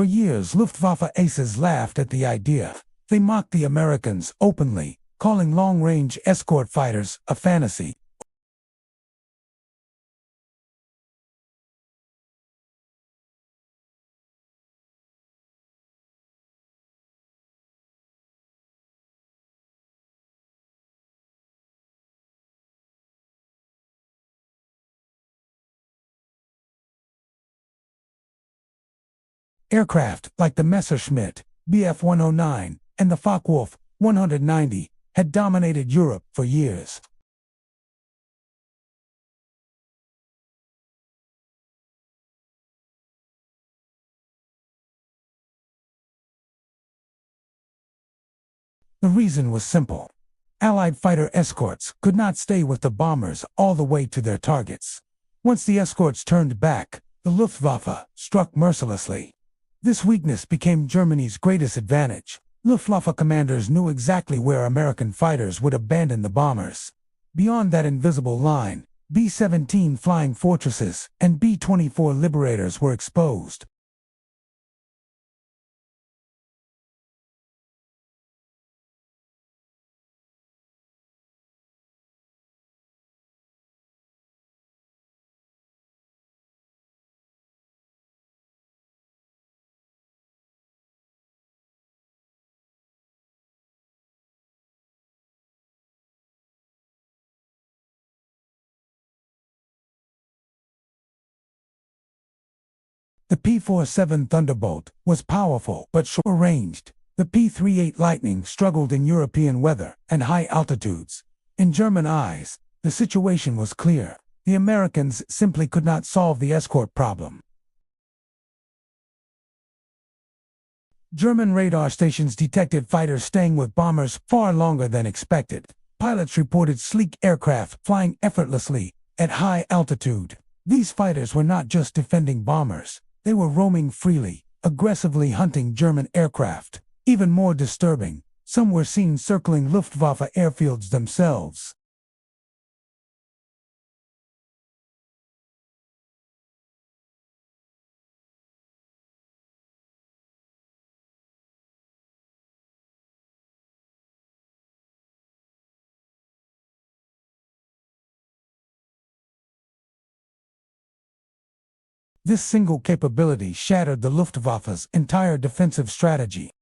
For years, Luftwaffe aces laughed at the idea. They mocked the Americans openly, calling long-range escort fighters a fantasy. Aircraft like the Messerschmitt, Bf-109, and the Focke-Wulf 190 had dominated Europe for years. The reason was simple. Allied fighter escorts could not stay with the bombers all the way to their targets. Once the escorts turned back, the Luftwaffe struck mercilessly. This weakness became Germany's greatest advantage. Luftwaffe commanders knew exactly where American fighters would abandon the bombers. Beyond that invisible line, B-17 Flying Fortresses and B-24 Liberators were exposed. The P-47 Thunderbolt was powerful but short-ranged. The P-38 Lightning struggled in European weather and high altitudes. In German eyes, the situation was clear. The Americans simply could not solve the escort problem. German radar stations detected fighters staying with bombers far longer than expected. Pilots reported sleek aircraft flying effortlessly at high altitude. These fighters were not just defending bombers. They were roaming freely, aggressively hunting German aircraft. Even more disturbing, some were seen circling Luftwaffe airfields themselves. This single capability shattered the Luftwaffe's entire defensive strategy.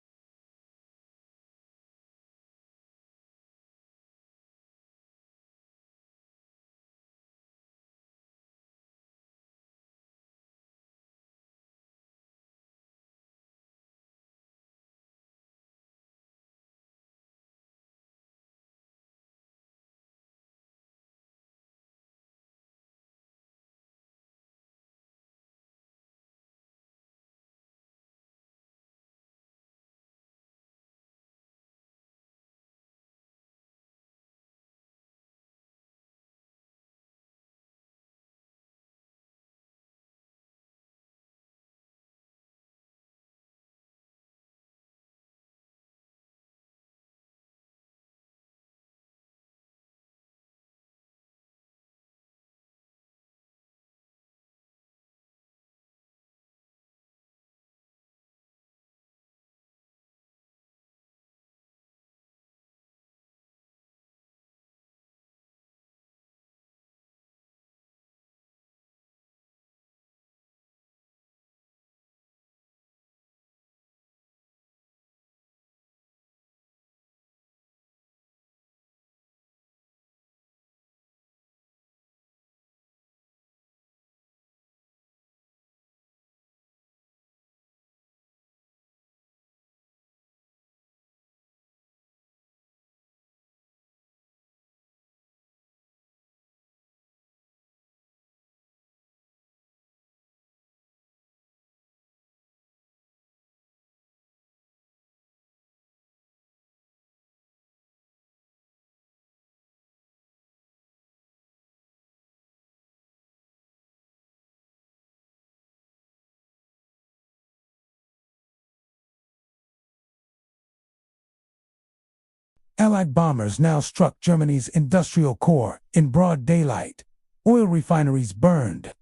Allied bombers now struck Germany's industrial core in broad daylight. Oil refineries burned.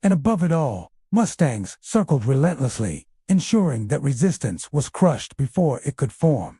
And above it all, Mustangs circled relentlessly, ensuring that resistance was crushed before it could form.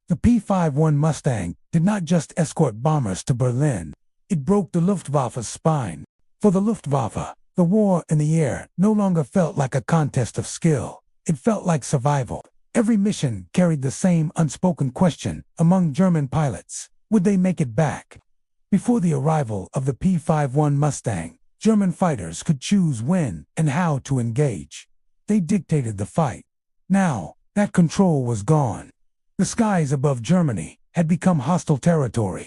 The P-51 Mustang did not just escort bombers to Berlin, it broke the Luftwaffe's spine. For the Luftwaffe, the war in the air no longer felt like a contest of skill. It felt like survival. Every mission carried the same unspoken question among German pilots: would they make it back? Before the arrival of the P-51 Mustang, German fighters could choose when and how to engage. They dictated the fight. Now, that control was gone. The skies above Germany had become hostile territory.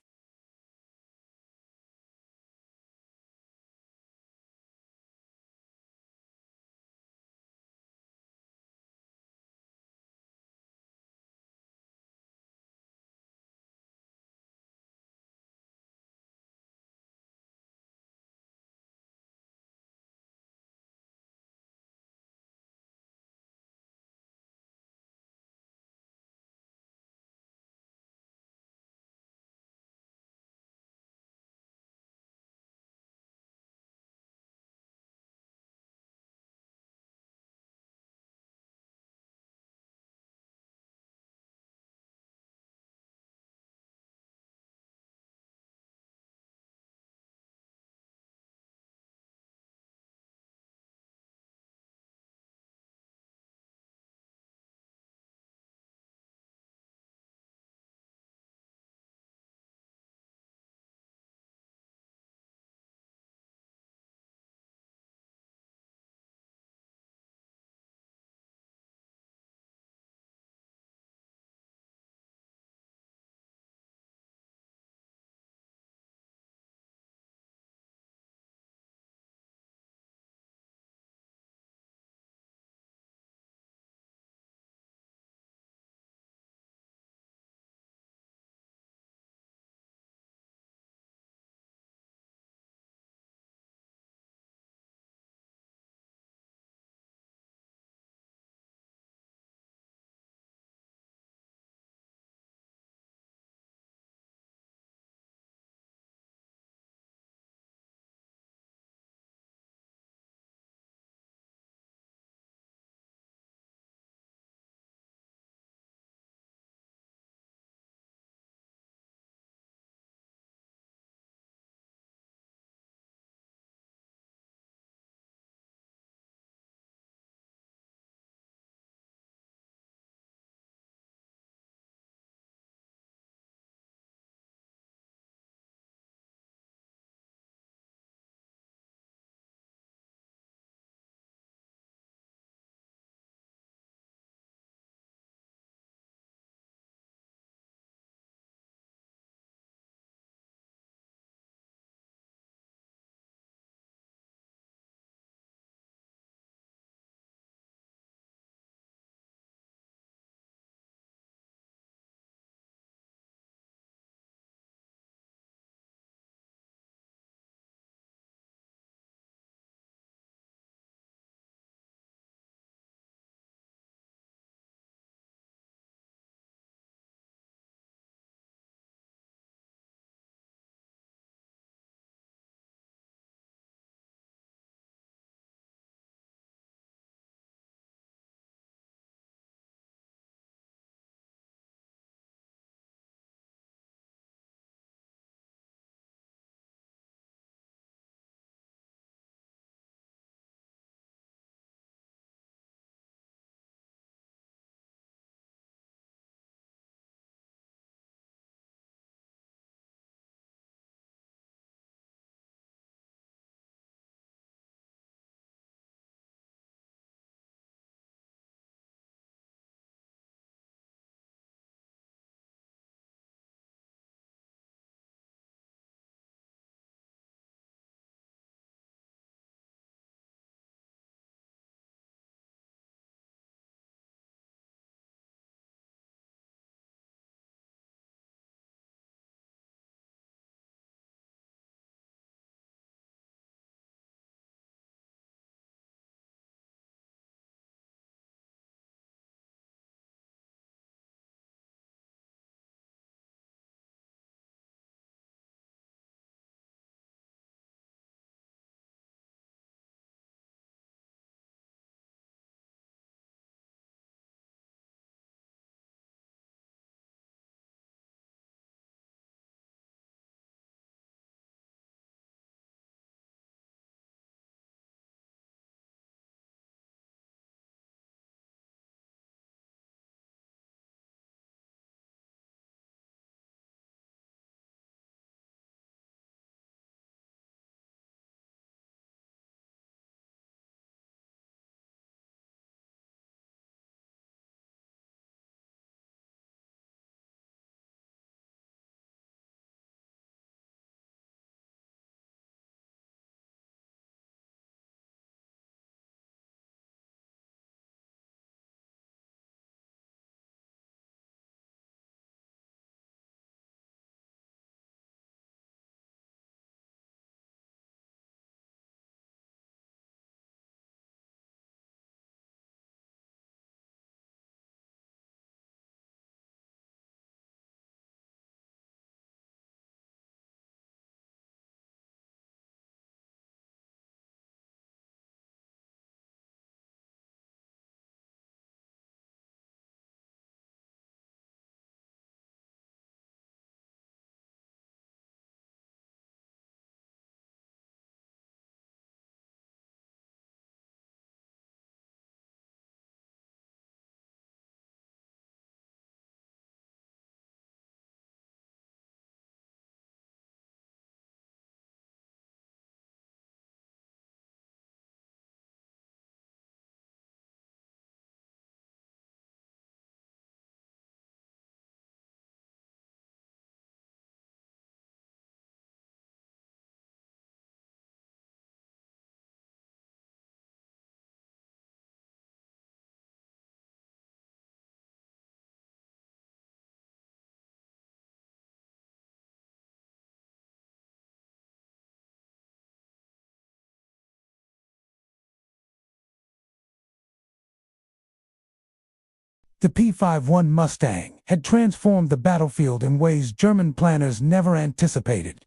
The P-51 Mustang had transformed the battlefield in ways German planners never anticipated.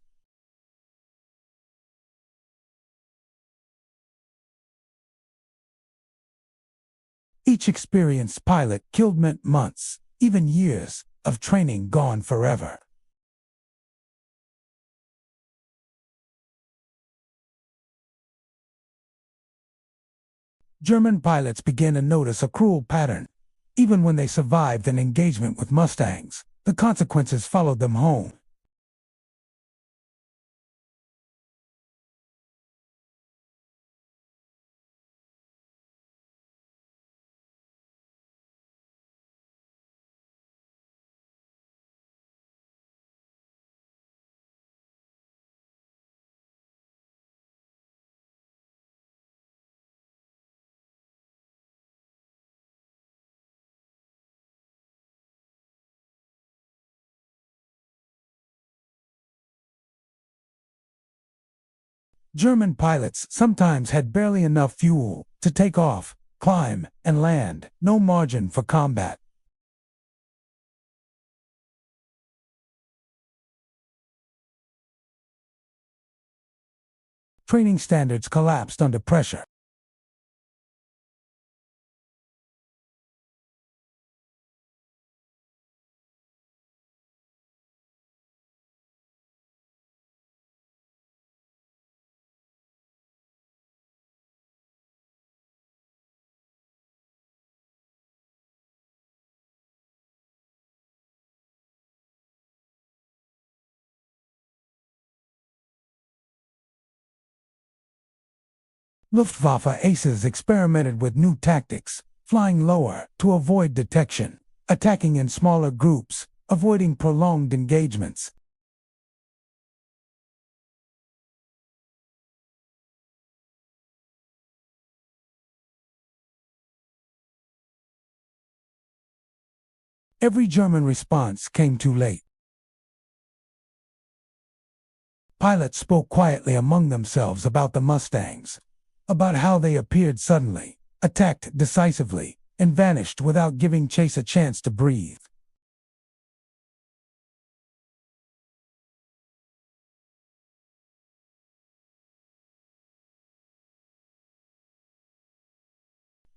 Each experienced pilot killed meant months, even years, of training gone forever. German pilots began to notice a cruel pattern. Even when they survived an engagement with Mustangs, the consequences followed them home. German pilots sometimes had barely enough fuel to take off, climb, and land, no margin for combat. Training standards collapsed under pressure. Luftwaffe aces experimented with new tactics, flying lower to avoid detection, attacking in smaller groups, avoiding prolonged engagements. Every German response came too late. Pilots spoke quietly among themselves about the Mustangs, about how they appeared suddenly, attacked decisively, and vanished without giving chase a chance to breathe.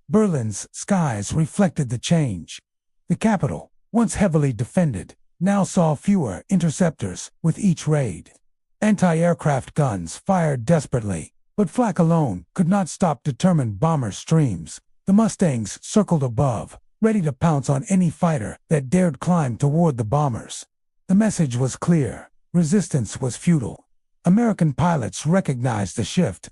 Berlin's skies reflected the change. The capital, once heavily defended, now saw fewer interceptors with each raid. Anti-aircraft guns fired desperately, but flak alone could not stop determined bomber streams. The Mustangs circled above, ready to pounce on any fighter that dared climb toward the bombers. The message was clear: resistance was futile. American pilots recognized the shift.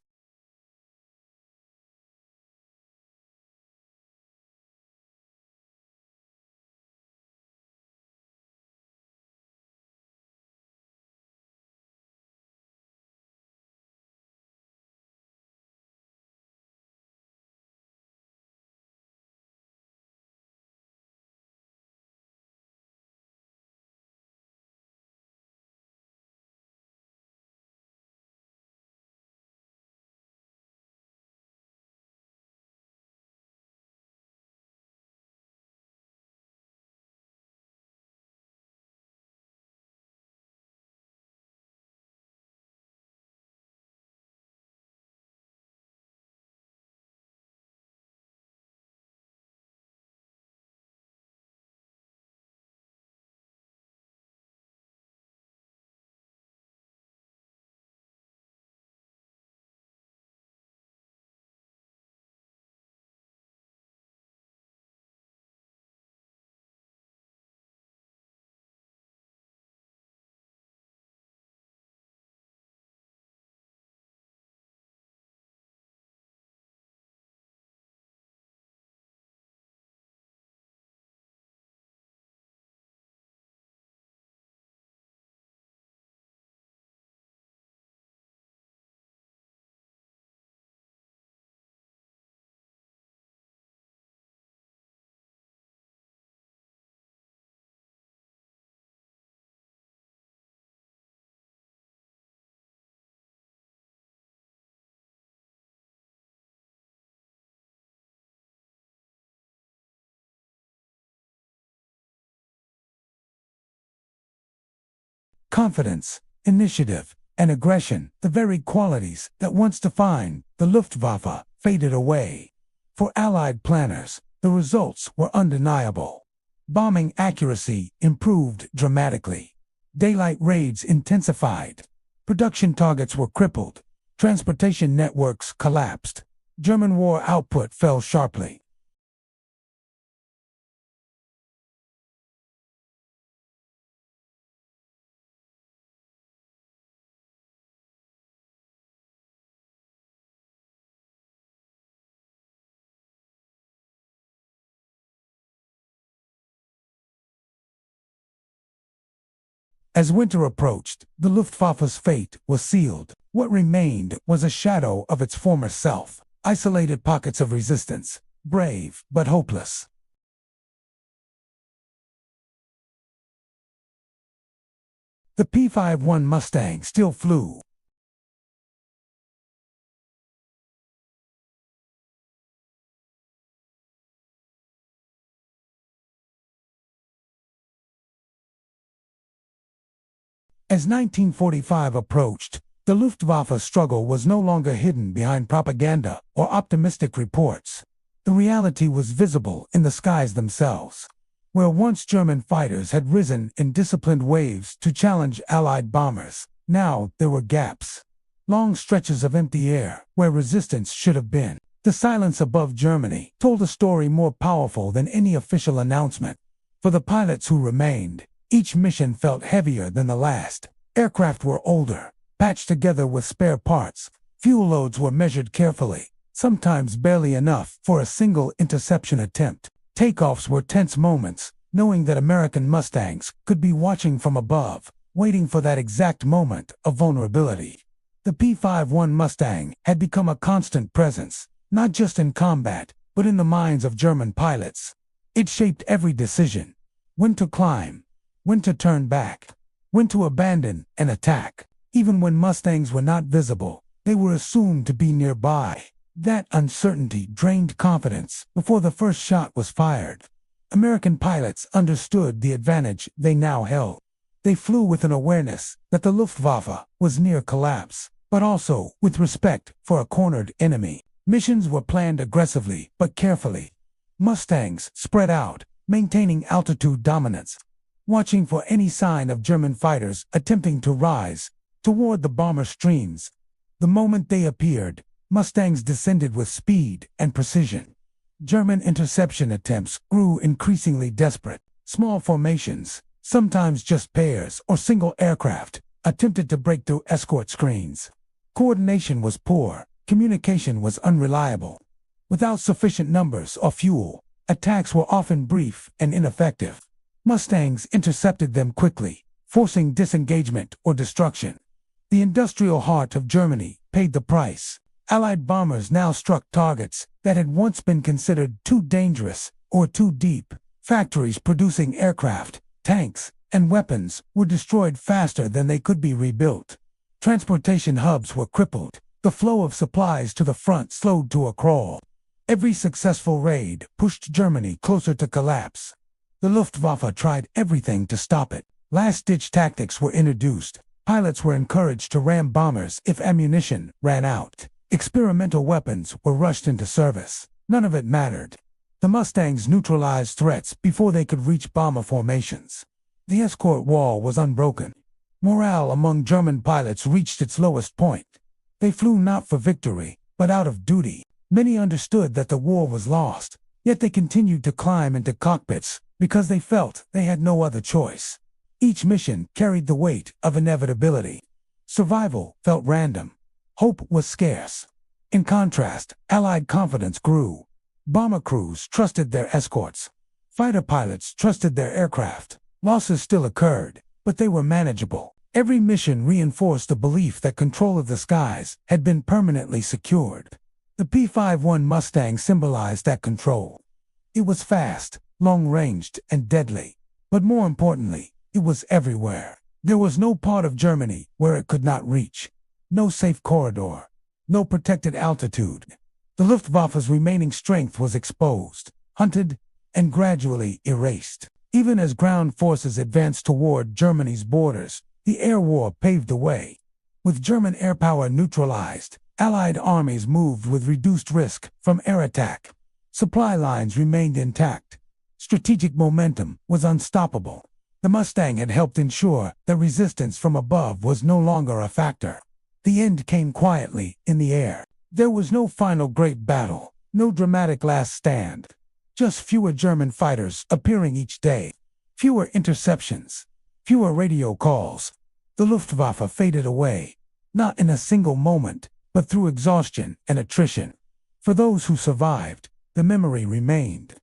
Confidence, initiative, and aggression, the very qualities that once defined the Luftwaffe, faded away. For Allied planners, the results were undeniable. Bombing accuracy improved dramatically. Daylight raids intensified. Production targets were crippled. Transportation networks collapsed. German war output fell sharply. As winter approached, the Luftwaffe's fate was sealed. What remained was a shadow of its former self, isolated pockets of resistance, brave but hopeless. The P-51 Mustang still flew. As 1945 approached, the Luftwaffe's struggle was no longer hidden behind propaganda or optimistic reports. The reality was visible in the skies themselves. Where once German fighters had risen in disciplined waves to challenge Allied bombers, now there were gaps. Long stretches of empty air where resistance should have been. The silence above Germany told a story more powerful than any official announcement. For the pilots who remained, each mission felt heavier than the last. Aircraft were older, patched together with spare parts. Fuel loads were measured carefully, sometimes barely enough for a single interception attempt. Takeoffs were tense moments, knowing that American Mustangs could be watching from above, waiting for that exact moment of vulnerability. The P-51 Mustang had become a constant presence, not just in combat, but in the minds of German pilots. It shaped every decision: when to climb, when to turn back, when to abandon an attack. Even when Mustangs were not visible, they were assumed to be nearby. That uncertainty drained confidence before the first shot was fired. American pilots understood the advantage they now held. They flew with an awareness that the Luftwaffe was near collapse, but also with respect for a cornered enemy. Missions were planned aggressively but carefully. Mustangs spread out, maintaining altitude dominance, watching for any sign of German fighters attempting to rise toward the bomber streams. The moment they appeared, Mustangs descended with speed and precision. German interception attempts grew increasingly desperate. Small formations, sometimes just pairs or single aircraft, attempted to break through escort screens. Coordination was poor, communication was unreliable. Without sufficient numbers or fuel, attacks were often brief and ineffective. Mustangs intercepted them quickly, forcing disengagement or destruction. The industrial heart of Germany paid the price. Allied bombers now struck targets that had once been considered too dangerous or too deep. Factories producing aircraft, tanks, and weapons were destroyed faster than they could be rebuilt. Transportation hubs were crippled. The flow of supplies to the front slowed to a crawl. Every successful raid pushed Germany closer to collapse. The Luftwaffe tried everything to stop it. Last-ditch tactics were introduced. Pilots were encouraged to ram bombers if ammunition ran out. Experimental weapons were rushed into service. None of it mattered. The Mustangs neutralized threats before they could reach bomber formations. The escort wall was unbroken. Morale among German pilots reached its lowest point. They flew not for victory, but out of duty. Many understood that the war was lost, yet they continued to climb into cockpits because they felt they had no other choice. Each mission carried the weight of inevitability. Survival felt random. Hope was scarce. In contrast, Allied confidence grew. Bomber crews trusted their escorts. Fighter pilots trusted their aircraft. Losses still occurred, but they were manageable. Every mission reinforced the belief that control of the skies had been permanently secured. The P-51 Mustang symbolized that control. It was fast, long-ranged, and deadly. But more importantly, it was everywhere. There was no part of Germany where it could not reach. No safe corridor. No protected altitude. The Luftwaffe's remaining strength was exposed, hunted, and gradually erased. Even as ground forces advanced toward Germany's borders, The air war paved the way. With German air power neutralized, Allied armies moved with reduced risk from air attack. Supply lines remained intact. Strategic momentum was unstoppable. The Mustang had helped ensure that resistance from above was no longer a factor. The end came quietly in the air. There was no final great battle, no dramatic last stand. Just fewer German fighters appearing each day. Fewer interceptions. Fewer radio calls. The Luftwaffe faded away, not in a single moment, but through exhaustion and attrition. For those who survived, the memory remained.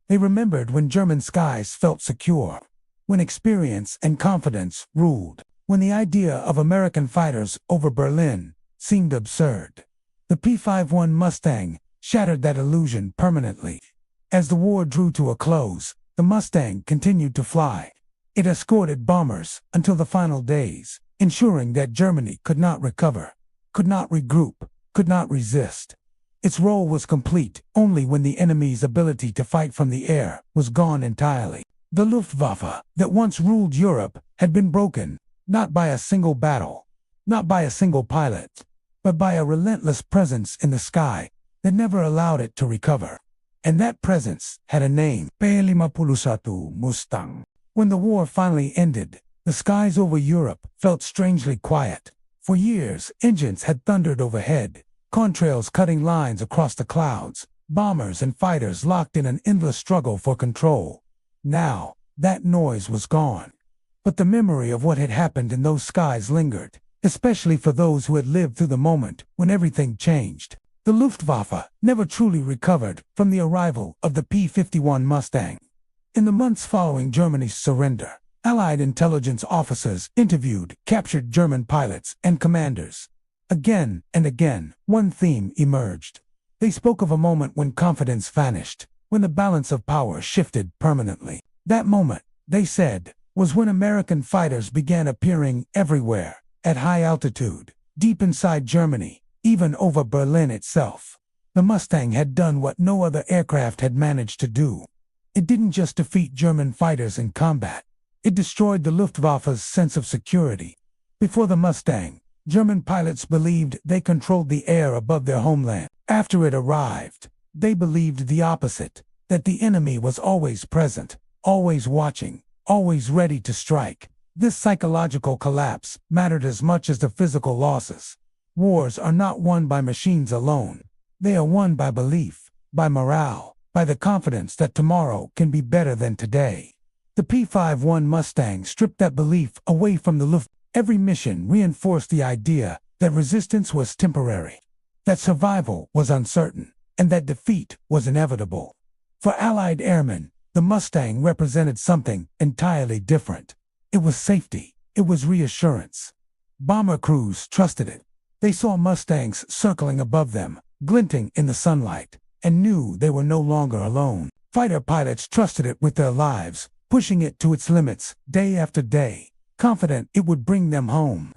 They remembered when German skies felt secure, when experience and confidence ruled, when the idea of American fighters over Berlin seemed absurd. The P-51 Mustang shattered that illusion permanently. As the war drew to a close, the Mustang continued to fly. It escorted bombers until the final days, ensuring that Germany could not recover, could not regroup, could not resist. Its role was complete only when the enemy's ability to fight from the air was gone entirely. The Luftwaffe that once ruled Europe had been broken, not by a single battle, not by a single pilot, but by a relentless presence in the sky that never allowed it to recover. And that presence had a name: P-51 Mustang. When the war finally ended, the skies over Europe felt strangely quiet. For years, engines had thundered overhead, contrails cutting lines across the clouds, bombers and fighters locked in an endless struggle for control. Now, that noise was gone. But the memory of what had happened in those skies lingered, especially for those who had lived through the moment when everything changed. The Luftwaffe never truly recovered from the arrival of the P-51 Mustang. In the months following Germany's surrender, Allied intelligence officers interviewed captured German pilots and commanders. Again and again, one theme emerged. They spoke of a moment when confidence vanished, when the balance of power shifted permanently. That moment, they said, was when American fighters began appearing everywhere, at high altitude, deep inside Germany, even over Berlin itself. The Mustang had done what no other aircraft had managed to do. It didn't just defeat German fighters in combat. It destroyed the Luftwaffe's sense of security. Before the Mustang, German pilots believed they controlled the air above their homeland. After it arrived, they believed the opposite, that the enemy was always present, always watching, always ready to strike. This psychological collapse mattered as much as the physical losses. Wars are not won by machines alone. They are won by belief, by morale, by the confidence that tomorrow can be better than today. The P-51 Mustang stripped that belief away from the Luftwaffe. Every mission reinforced the idea that resistance was temporary, that survival was uncertain, and that defeat was inevitable. For Allied airmen, the Mustang represented something entirely different. It was safety. It was reassurance. Bomber crews trusted it. They saw Mustangs circling above them, glinting in the sunlight, and knew they were no longer alone. Fighter pilots trusted it with their lives, pushing it to its limits day after day, confident it would bring them home.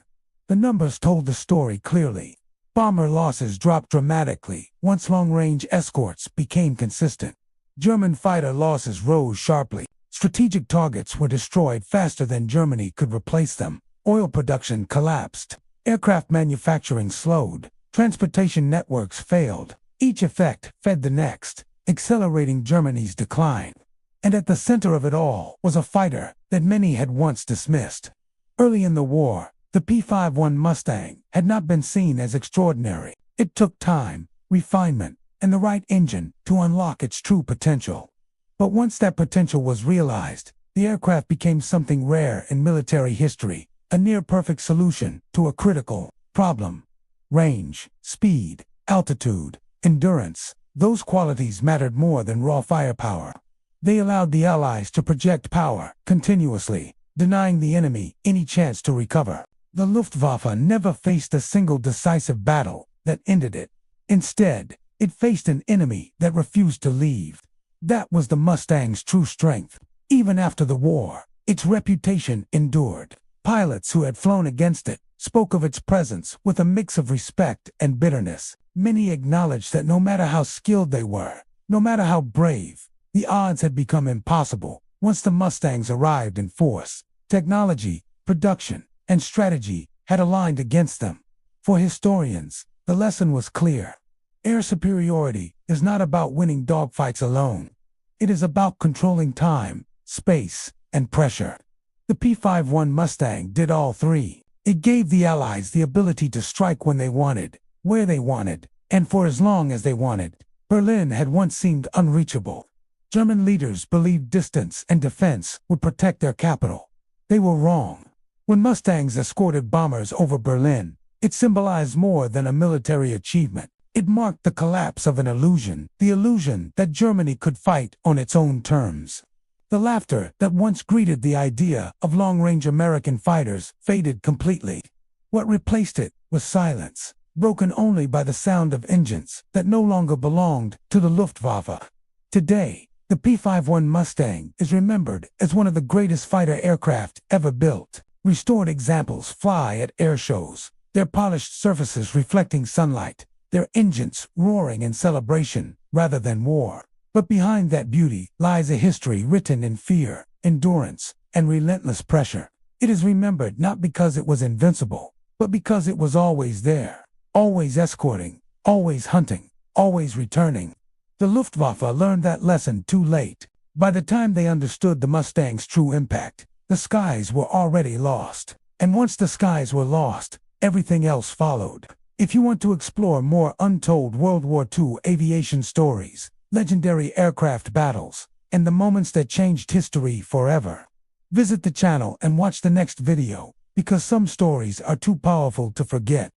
The numbers told the story clearly. Bomber losses dropped dramatically once long-range escorts became consistent. German fighter losses rose sharply. Strategic targets were destroyed faster than Germany could replace them. Oil production collapsed. Aircraft manufacturing slowed. Transportation networks failed. Each effect fed the next, accelerating Germany's decline. And at the center of it all was a fighter that many had once dismissed. Early in the war, the P-51 Mustang had not been seen as extraordinary. It took time, refinement, and the right engine to unlock its true potential. But once that potential was realized, the aircraft became something rare in military history, a near-perfect solution to a critical problem. Range, speed, altitude, endurance, those qualities mattered more than raw firepower. They allowed the Allies to project power continuously, denying the enemy any chance to recover. The Luftwaffe never faced a single decisive battle that ended it. Instead, it faced an enemy that refused to leave. That was the Mustang's true strength. Even after the war, its reputation endured. Pilots who had flown against it spoke of its presence with a mix of respect and bitterness. Many acknowledged that no matter how skilled they were, no matter how brave, the odds had become impossible once the Mustangs arrived in force. Technology, production, and strategy had aligned against them. For historians, the lesson was clear. Air superiority is not about winning dogfights alone. It is about controlling time, space, and pressure. The P-51 Mustang did all three. It gave the Allies the ability to strike when they wanted, where they wanted, and for as long as they wanted. Berlin had once seemed unreachable. German leaders believed distance and defense would protect their capital. They were wrong. When Mustangs escorted bombers over Berlin, it symbolized more than a military achievement. It marked the collapse of an illusion, the illusion that Germany could fight on its own terms. The laughter that once greeted the idea of long-range American fighters faded completely. What replaced it was silence, broken only by the sound of engines that no longer belonged to the Luftwaffe. Today, the P-51 Mustang is remembered as one of the greatest fighter aircraft ever built. Restored examples fly at air shows, their polished surfaces reflecting sunlight, their engines roaring in celebration rather than war. But behind that beauty lies a history written in fear, endurance, and relentless pressure. It is remembered not because it was invincible, but because it was always there, always escorting, always hunting, always returning. The Luftwaffe learned that lesson too late. By the time they understood the Mustang's true impact, the skies were already lost. And once the skies were lost, everything else followed. If you want to explore more untold World War II aviation stories, legendary aircraft battles, and the moments that changed history forever, visit the channel and watch the next video, because some stories are too powerful to forget.